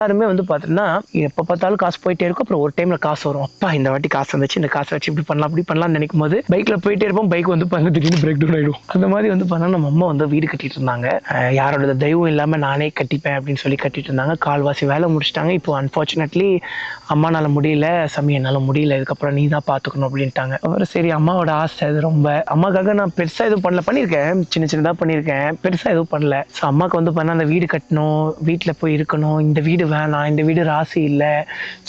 எல்லாருமே வந்து பார்த்தீங்கன்னா, எப்ப பார்த்தாலும் காசு போயிட்டே இருக்கும். அப்புறம் ஒரு டைம்ல காசு வரும். அப்பா இந்த வாட்டி காசு வந்துச்சு. இந்த காச வச்சு இப்படி பண்ணலாம், அப்படி பண்ணலாம்னு நினைக்கும்போது, பைக்ல போயிட்டே இருப்போம். பைக் வந்து பாருங்க திடீர்னு பிரேக் டவுன் ஆயிடும். அந்த மாரி வந்து பார்த்தீங்கன்னா, நம்ம அம்மா வந்து வீடு கட்டிட்டு இருந்தாங்க. யாரோட தயவும் இல்லாம நானே கட்டிப்பேன் அப்படின்னு சொல்லி கட்டிட்டு இருந்தாங்க. கால்வாசி வேலை முடிச்சுட்டாங்க. இப்போ அன்பார்ச்சுனேட்லி அம்மானால முடியல. சாமி என்னால முடியல. இதுக்கப்புறம் நீ தான் பார்த்துக்கணும் அப்படின்ட்டாங்க. அப்புறம் சரி அம்மாவோட ஆசை அது ரொம்ப. அம்மாக்காக நான் பெருசா எதுவும் பண்ணல. பண்ணியிருக்கேன். சின்ன சின்னதா பண்ணியிருக்கேன். பெருசா எதுவும் பண்ணல. ஸோ அம்மாக்கு வந்து பார்த்தீங்கன்னா, அந்த வீடு கட்டணும், வீட்ல போய் இருக்கணும், இந்த வீடு வேணாம், இந்த வீடு ராசி இல்ல.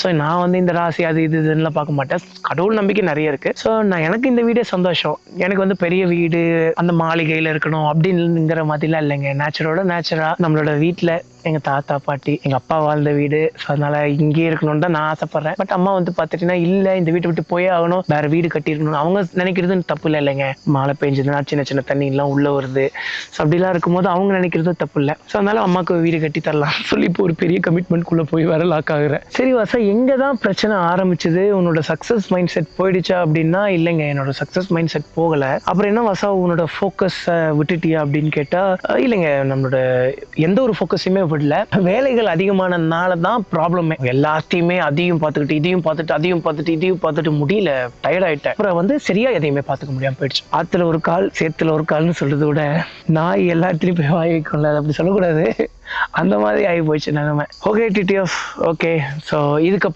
ஸோ நான் வந்து இந்த ராசி அது இது இதுன்னுலாம் பார்க்க மாட்டேன். கடவுள் நம்பிக்கை நெறைய இருக்கு. ஸோ எனக்கு இந்த வீடே சந்தோஷம். எனக்கு வந்து பெரிய வீடு, அந்த மாளிகையில இருக்கணும் அப்படின்னுங்கிற மாதிரிலாம் இல்லைங்க. நேச்சரோட நேச்சரா நம்மளோட வீட்ல எங்க தாத்தா, பாட்டி, எங்க அப்பா வாழ்ந்த வீடு. ஸோ அதனால இங்கேயே இருக்கணும்னு தான் நான் ஆசைப்படுறேன். பட் அம்மா வந்து பார்த்துட்டீங்கன்னா, இல்ல இந்த வீட்ட விட்டு போயே ஆகணும். வேற வீடு கட்டியிருக்கணும். அவங்க நினைக்கிறது தப்பு இல்லைங்க. மழை பெஞ்சதுன்னா சின்ன சின்ன தண்ணிலாம் உள்ள வருது. ஸோ அப்படிலாம் இருக்கும்போது அவங்க நினைக்கிறதும் தப்பு இல்ல. ஸோ அதனால அம்மாக்கு வீடு கட்டி தரலாம் சொல்லி இப்போ ஒரு பெரிய கமிட்மெண்ட்குள்ள போய் வேற லாக் ஆகுறேன். சரி வாசா எங்க தான் பிரச்சனை ஆரம்பிச்சது? உன்னோட சக்சஸ் மைண்ட் செட் போயிடுச்சா அப்படின்னா, இல்லைங்க என்னோட சக்சஸ் மைண்ட் செட் போகல. அப்புறம் என்ன வாசா உன்னோட ஃபோக்கஸ விட்டுட்டியா அப்படின்னு கேட்டா, இல்லைங்க நம்மளோட எந்த ஒரு ஃபோக்கஸையுமே விடல. வேலைகள் அதிகமானதுனால தான் ப்ராப்ளமே. எல்லாத்தையுமே அதையும் பார்த்துக்கிட்டு, இதையும் பார்த்துட்டு, அதையும் பார்த்துட்டு, இதையும் பார்த்துட்டு முடியல. டயர்ட் ஆயிட்டேன். அப்புறம் வந்து சரியா எதையுமே பார்த்துக்க முடியாம போயிடுச்சு. ஆத்துல ஒரு கால், சேத்துல ஒரு கால்னு சொல்றத விட, நாய் எல்லா இடத்துலயும் போய் வாய் வைக்கும்ல, அது அப்படி சொல்லக்கூடாது. அந்த மாதிரி ஆகி போச்சு நிலைமை. Okay TTF. ஓகே. ஸோ இதுக்கப்புறம்